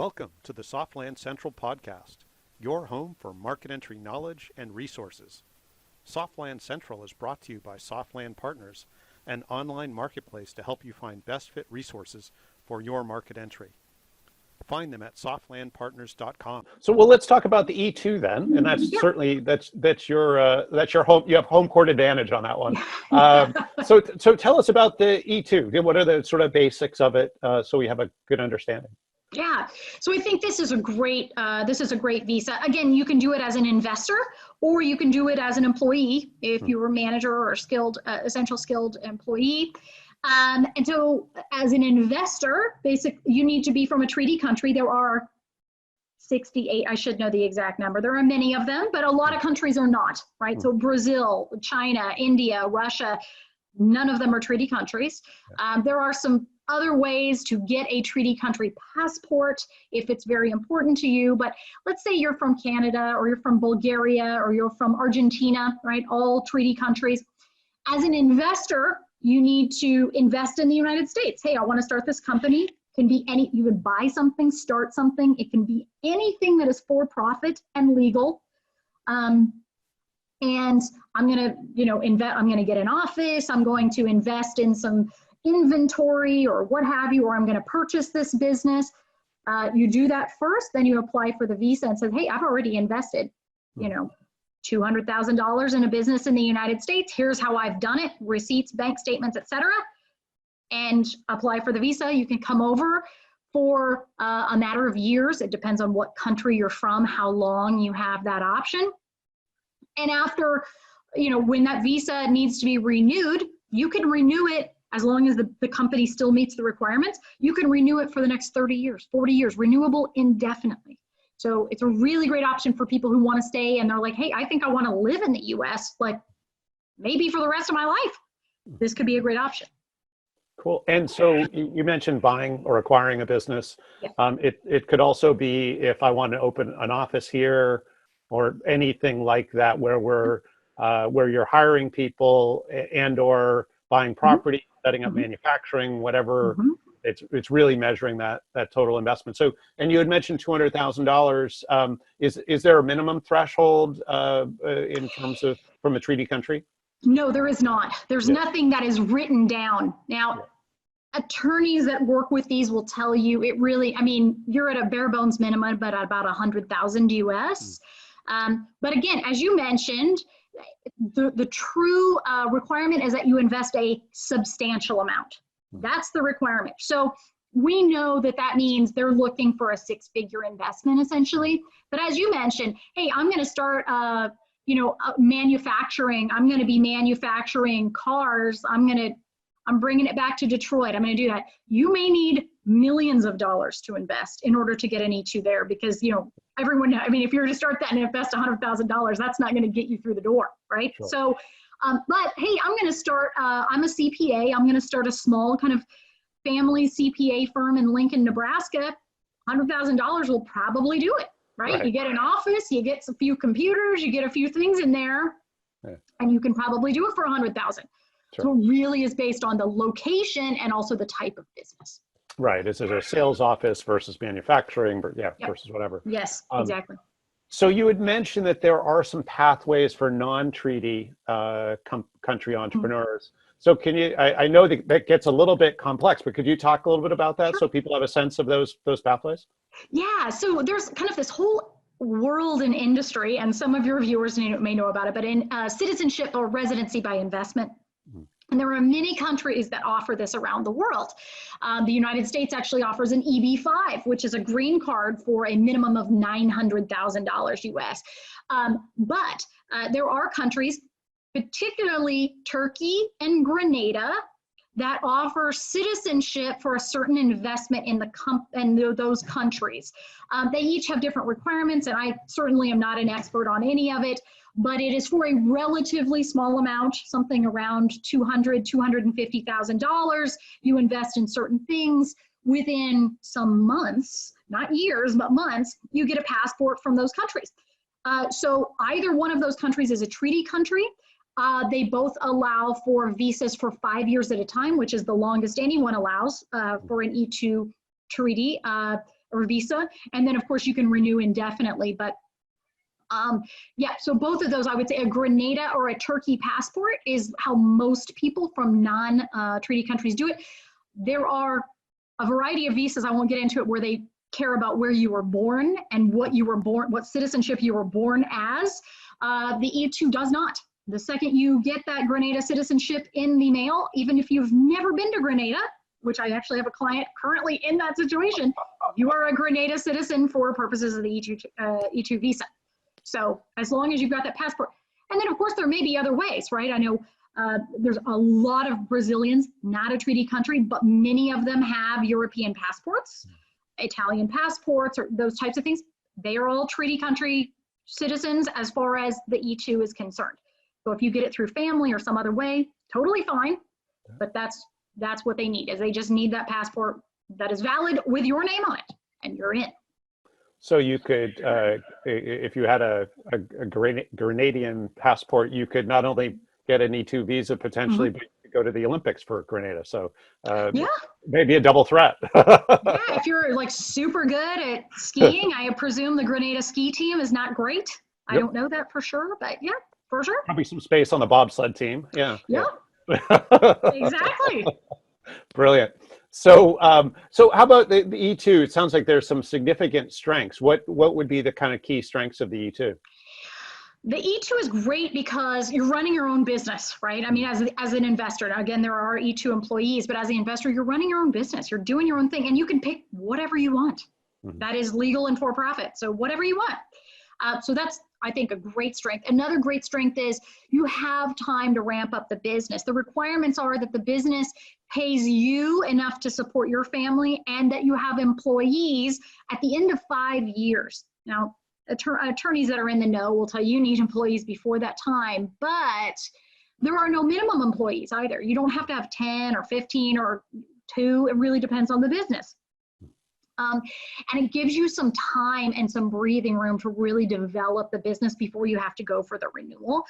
Welcome to the Softland Central podcast, your home for market entry knowledge and resources. Softland Central is brought to you by Softland Partners, an online marketplace to help you find best fit resources for your market entry. Find them at softlandpartners.com. So, well, let's talk about the E-2 then, and that's certainly that's your home. You have home court advantage on that one. So tell us about the E-2. What are the sort of basics of it, so we have a good understanding? Yeah, so I think this is a great visa. Again, you can do it as an investor, or you can do it as an employee if you were a manager or skilled, essential skilled employee. And so as an investor, you need to be from a treaty country. There are 68, I should know the exact number. There are many of them, but a lot of countries are not, right? So Brazil, China, India, Russia, none of them are treaty countries. There are some other ways to get a treaty country passport if it's very important to you. But let's say you're from Canada, or you're from Bulgaria, or you're from Argentina, right? All treaty countries. As an investor, you need to invest in the United States. Hey, I want to start this company. Can be you would buy something, start something. It can be anything that is for profit and legal. And I'm going to, I'm going to get an office. I'm going to invest in some inventory or what have you, or I'm going to purchase this business. You do that first, then you apply for the visa and say, hey, I've already invested, $200,000 in a business in the United States. Here's how I've done it, receipts, bank statements, etc. And apply for the visa. You can come over for a matter of years. It depends on what country you're from, how long you have that option. And after, when that visa needs to be renewed, you can renew it as long as the company still meets the requirements. You can renew it for the next 30 years, 40 years, renewable indefinitely. So it's a really great option for people who want to stay and they're like, hey, I think I want to live in the US, like maybe for the rest of my life. This could be a great option. Cool. And so you mentioned buying or acquiring a business. Yeah. It could also be if I want to open an office here or anything like that, where you're hiring people and or buying property, setting up manufacturing, whatever. It's really measuring that total investment. So, and you had mentioned $200,000. Is there a minimum threshold in terms of from a treaty country? No, there is not. There's nothing that is written down. Now, attorneys that work with these will tell you it really, you're at a bare bones minimum, but about 100,000 US. But again, as you mentioned, the true requirement is that you invest a substantial amount. That's the requirement. So we know that means they're looking for a six-figure investment essentially. But as you mentioned, hey, I'm going to start manufacturing. I'm going to be manufacturing cars. I'm bringing it back to Detroit. I'm going to do that. You may need millions of dollars to invest in order to get an E-2 there because, everyone, if you're to start that and invest $100,000, that's not going to get you through the door, right? Sure. So, but hey, I'm going to start, I'm a CPA. I'm going to start a small kind of family CPA firm in Lincoln, Nebraska. $100,000 will probably do it, right? You get an office, you get a few computers, you get a few things in there, and you can probably do it for $100,000. Sure. So it really is based on the location and also the type of business. Right. Is it a sales office versus manufacturing? Versus whatever. Yes, exactly. So you had mentioned that there are some pathways for non-treaty country entrepreneurs. So can you, I know that gets a little bit complex, but could you talk a little bit about that so people have a sense of those pathways? Yeah. So there's kind of this whole world and industry, and some of your viewers may know about it, but in citizenship or residency by investment. And there are many countries that offer this around the world. The United States actually offers an EB-5, which is a green card for a minimum of $900,000 US. But there are countries, particularly Turkey and Grenada, that offer citizenship for a certain investment in those countries. They each have different requirements, and I certainly am not an expert on any of it, but it is for a relatively small amount, something around $200,000, $250,000. You invest in certain things. Within some months, not years, but months, you get a passport from those countries. So either one of those countries is a treaty country. They both allow for visas for 5 years at a time, which is the longest anyone allows for an E-2 treaty. or visa. And then of course you can renew indefinitely, but yeah, so both of those, I would say a Grenada or a Turkey passport is how most people from non-treaty countries do it. There are a variety of visas, I won't get into it, where they care about where you were born and what you were born, what citizenship you were born as. The E-2 does not. The second you get that Grenada citizenship in the mail, even if you've never been to Grenada, which I actually have a client currently in that situation, you are a Grenada citizen for purposes of the E2 visa. So as long as you've got that passport. And then of course there may be other ways, right? I know there's a lot of Brazilians, not a treaty country, but many of them have European passports, Italian passports, or those types of things. They are all treaty country citizens as far as the E-2 is concerned. So if you get it through family or some other way, totally fine. But that's what they need, is they just need that passport that is valid with your name on it, and you're in. So you could, if you had a Grenadian passport, you could not only get an E-2 visa potentially, but you could go to the Olympics for Grenada. So yeah, maybe a double threat. yeah, if you're like super good at skiing, I presume the Grenada ski team is not great. I don't know that for sure, but yeah, for sure. Probably some space on the bobsled team. Yeah. Yeah. Exactly. Brilliant. So, so how about the E-2? It sounds like there's some significant strengths. What would be the kind of key strengths of the E-2? The E-2 is great because you're running your own business, right? I mean, as an investor, now again, there are E-2 employees, but as an investor, you're running your own business. You're doing your own thing, and you can pick whatever you want. That is legal and for profit. So whatever you want. So that's, I think, a great strength. Another great strength is you have time to ramp up the business. The requirements are that the business pays you enough to support your family and that you have employees at the end of 5 years. Now, attorneys that are in the know will tell you need employees before that time, but there are no minimum employees either. You don't have to have 10 or 15 or 2. It really depends on the business. And it gives you some time and some breathing room to really develop the business before you have to go for the renewal.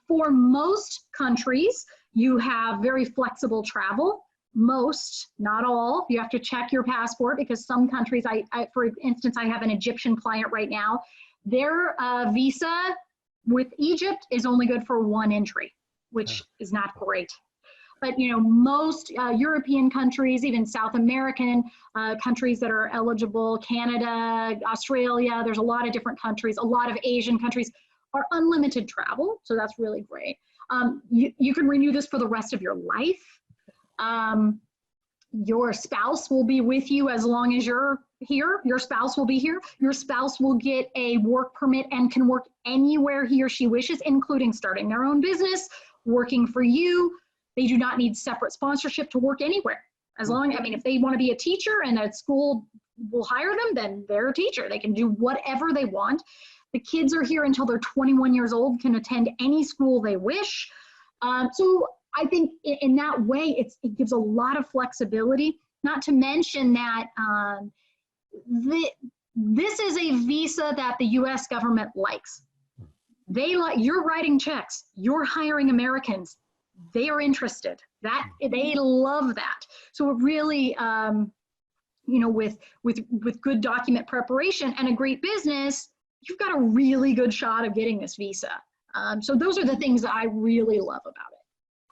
For most countries, you have very flexible travel. Most, not all. You have to check your passport because some countries, for instance, I have an Egyptian client right now. Their visa with Egypt is only good for 1 entry, which is not great. But you know, most European countries, even South American countries that are eligible, Canada, Australia, there's a lot of different countries, a lot of Asian countries are unlimited travel. So that's really great. You can renew this for the rest of your life. Your spouse will be with you as long as you're here. Your spouse will be here. Your spouse will get a work permit and can work anywhere he or she wishes, including starting their own business, working for you. They do not need separate sponsorship to work anywhere. As long, I mean, if they want to be a teacher and a school will hire them, then they're a teacher. They can do whatever they want. The kids are here until they're 21 years old, can attend any school they wish. So I think in that way, it gives a lot of flexibility, not to mention that this is a visa that the US government likes. They like, you're writing checks, you're hiring Americans. They are interested. They love that. So it really, you know, with good document preparation and a great business, you've got a really good shot of getting this visa. So those are the things that I really love about it.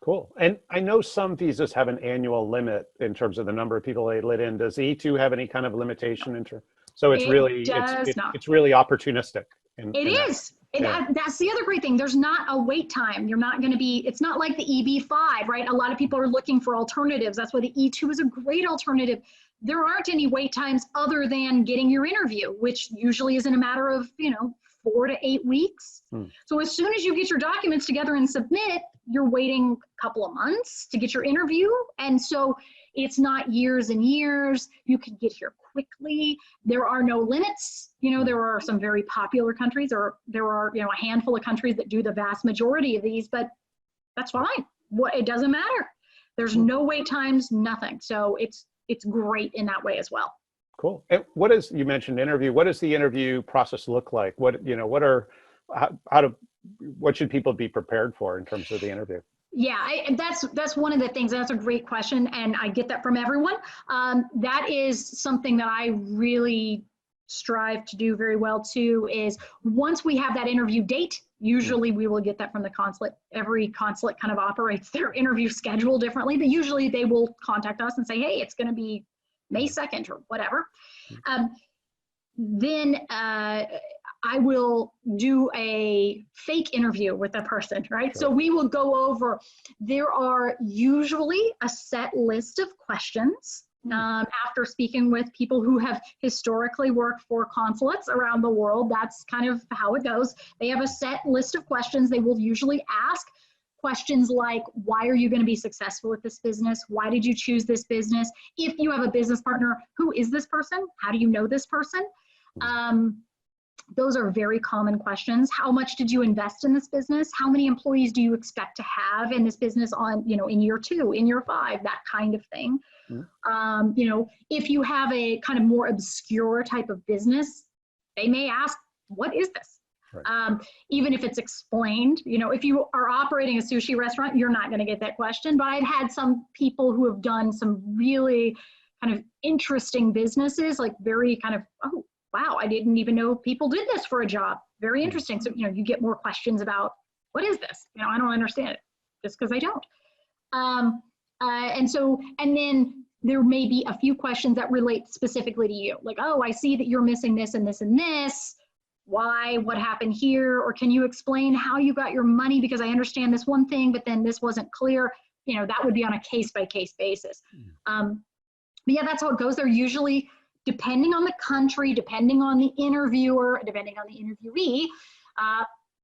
Cool. And I know some visas have an annual limit in terms of the number of people they let in. Does E-2 have any kind of limitation in terms? So it's really opportunistic. It is. That's the other great thing. There's not a wait time. You're not going to be, it's not like the EB-5, right? A lot of people are looking for alternatives. That's why the E-2 is a great alternative. There aren't any wait times other than getting your interview, which usually is in a matter of, 4 to 8 weeks. So as soon as you get your documents together and submit, you're waiting a couple of months to get your interview. And so it's not years and years. You can get here quickly. There are no limits. There are some very popular countries, or there are, a handful of countries that do the vast majority of these, but that's fine. It doesn't matter. There's no wait times, nothing. So it's great in that way as well. Cool. And you mentioned interview. What does the interview process look like? What should people be prepared for in terms of the interview? Yeah, that's one of the things. That's a great question, and I get that from everyone. That is something that I really strive to do very well too. Is once we have that interview date, usually we will get that from the consulate. Every consulate kind of operates their interview schedule differently, but usually they will contact us and say, "Hey, it's going to be May 2nd or whatever." Then I will do a fake interview with a person, right? So we will go over, there are usually a set list of questions after speaking with people who have historically worked for consulates around the world. That's kind of how it goes. They have a set list of questions they will usually ask. Questions like, why are you going to be successful with this business? Why did you choose this business? If you have a business partner, who is this person? How do you know this person? Those are very common questions. How much did you invest in this business? How many employees do you expect to have in this business on, in year 2, in year 5, that kind of thing. If you have a kind of more obscure type of business, they may ask, what is this? Even if it's explained, if you are operating a sushi restaurant, you're not going to get that question. But I've had some people who have done some really kind of interesting businesses, like very kind of, oh, wow, I didn't even know people did this for a job. Very interesting. So, you get more questions about, what is this? I don't understand it, just because I don't. And then there may be a few questions that relate specifically to you. Like, oh, I see that you're missing this and this and this. Why? What happened here? Or can you explain how you got your money? Because I understand this one thing, but then this wasn't clear. That would be on a case-by-case basis. But yeah, that's how it goes. They're usually, depending on the country, depending on the interviewer, depending on the interviewee,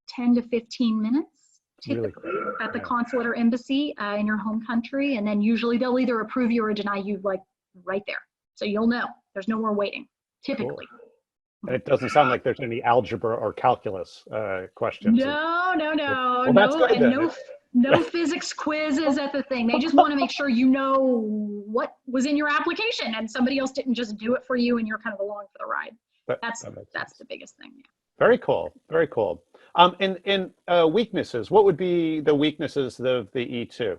10 to 15 minutes typically at the consulate or embassy in your home country. And then usually they'll either approve you or deny you, like right there. So you'll know there's no more waiting, typically. Cool. And it doesn't sound like there's any algebra or calculus questions. No. Well, that's good then. No physics quizzes at the thing. They just want to make sure you know what was in your application and somebody else didn't just do it for you and you're kind of along for the ride. That's the biggest thing. Yeah. Very cool. Very cool. And weaknesses, what would be the weaknesses of the E-2?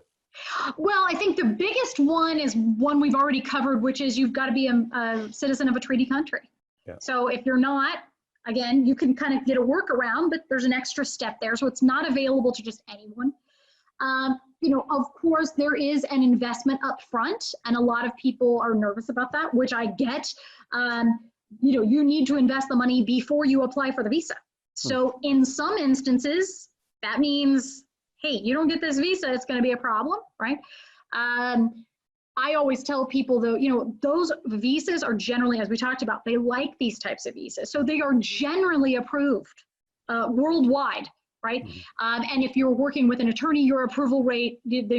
Well, I think the biggest one is one we've already covered, which is you've got to be a citizen of a treaty country. Yeah. So if you're not, again, you can kind of get a workaround, but there's an extra step there. So it's not available to just anyone. Of course, there is an investment up front, and a lot of people are nervous about that, which I get. You need to invest the money before you apply for the visa. So in some instances, that means, hey, you don't get this visa, it's going to be a problem, right? I always tell people, though, those visas are generally, as we talked about, they like these types of visas. So they are generally approved worldwide. Right? And if you're working with an attorney, your approval rate, it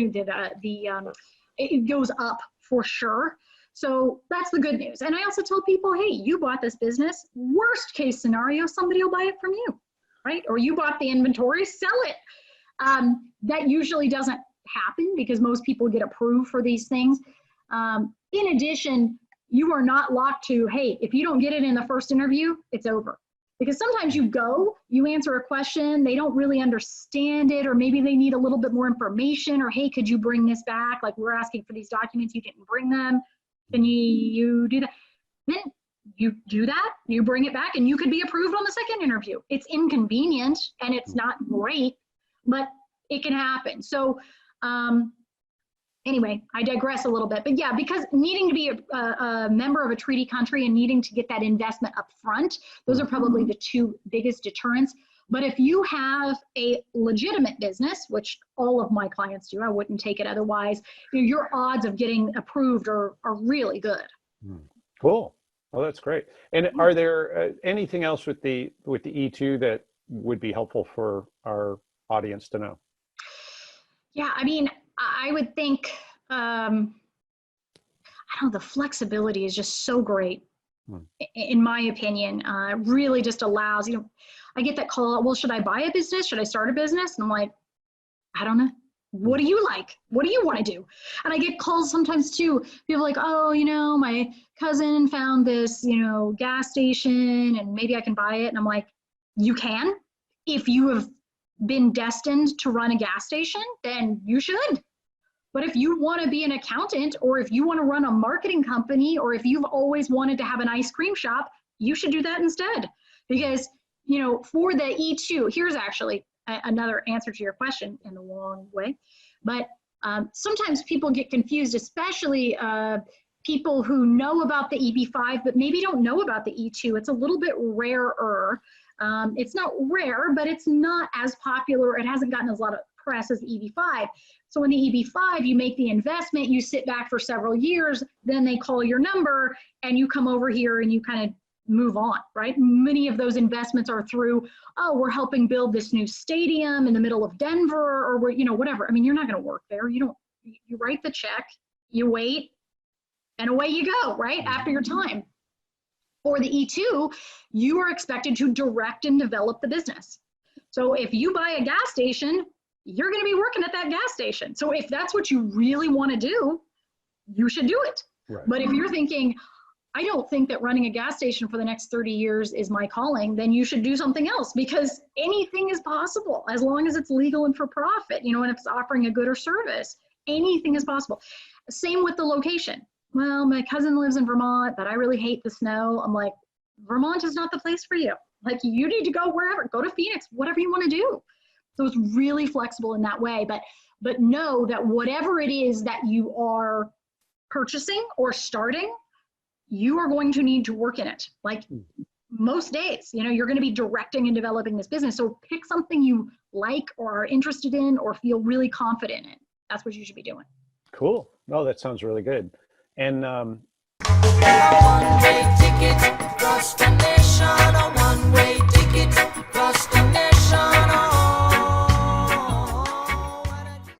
goes up for sure. So that's the good news. And I also tell people, hey, you bought this business, worst case scenario, somebody will buy it from you, right? Or you bought the inventory, sell it. That usually doesn't happen because most people get approved for these things. In addition, you are not locked to, hey, if you don't get it in the first interview, it's over. Because sometimes you answer a question, they don't really understand it, or maybe they need a little bit more information, or hey, could you bring this back? Like, we're asking for these documents, you didn't bring them. Can you do that? Then you do that, you bring it back, and you could be approved on the second interview. It's inconvenient and it's not great, but it can happen. So anyway, I digress a little bit, but yeah, because needing to be a member of a treaty country and needing to get that investment up front, those are probably the two biggest deterrents. But if you have a legitimate business, which all of my clients do, I wouldn't take it otherwise, your odds of getting approved are really good. Cool. Well, that's great. And are there anything else with the E-2 that would be helpful for our audience to know? Yeah, I mean, I would think, the flexibility is just so great, in my opinion. Really just allows, I get that call, well, should I buy a business? Should I start a business? And I'm like, I don't know. What do you like? What do you want to do? And I get calls sometimes too. People are like, oh, my cousin found this, gas station and maybe I can buy it. And I'm like, you can, if you have been destined to run a gas station, then you should. But if you want to be an accountant, or if you want to run a marketing company, or if you've always wanted to have an ice cream shop, you should do that instead. Because, you know, for the E-2, here's actually another answer to your question in the long way. But sometimes people get confused, especially people who know about the EB5, but maybe don't know about the E-2. It's a little bit rarer. It's not rare, but it's not as popular. It hasn't gotten as a lot of press as the EB5. So in the EB5, you make the investment, you sit back for several years, then they call your number, and you come over here and you kind of move on, right? Many of those investments are through, oh, we're helping build this new stadium in the middle of Denver, or we're, you know, whatever. I mean, you're not going to work there. You write the check, you wait, and away you go, right? After your time. For the E-2, you are expected to direct and develop the business. So if you buy a gas station, you're going to be working at that gas station. So if that's what you really want to do, you should do it. Right. But if you're thinking, I don't think that running a gas station for the next 30 years is my calling, then you should do something else, because anything is possible as long as it's legal and for profit, you know, and if it's offering a good or service, anything is possible. Same with the location. Well, my cousin lives in Vermont, but I really hate the snow. I'm like, Vermont is not the place for you. Like, you need to go wherever, go to Phoenix, whatever you want to do. So it's really flexible in that way, but know that whatever it is that you are purchasing or starting, you are going to need to work in it. Like most days, you know, you're going to be directing and developing this business. So pick something you like or are interested in or feel really confident in. That's what you should be doing. Cool. No, that sounds really good. And a one-way ticket, destination, a one-way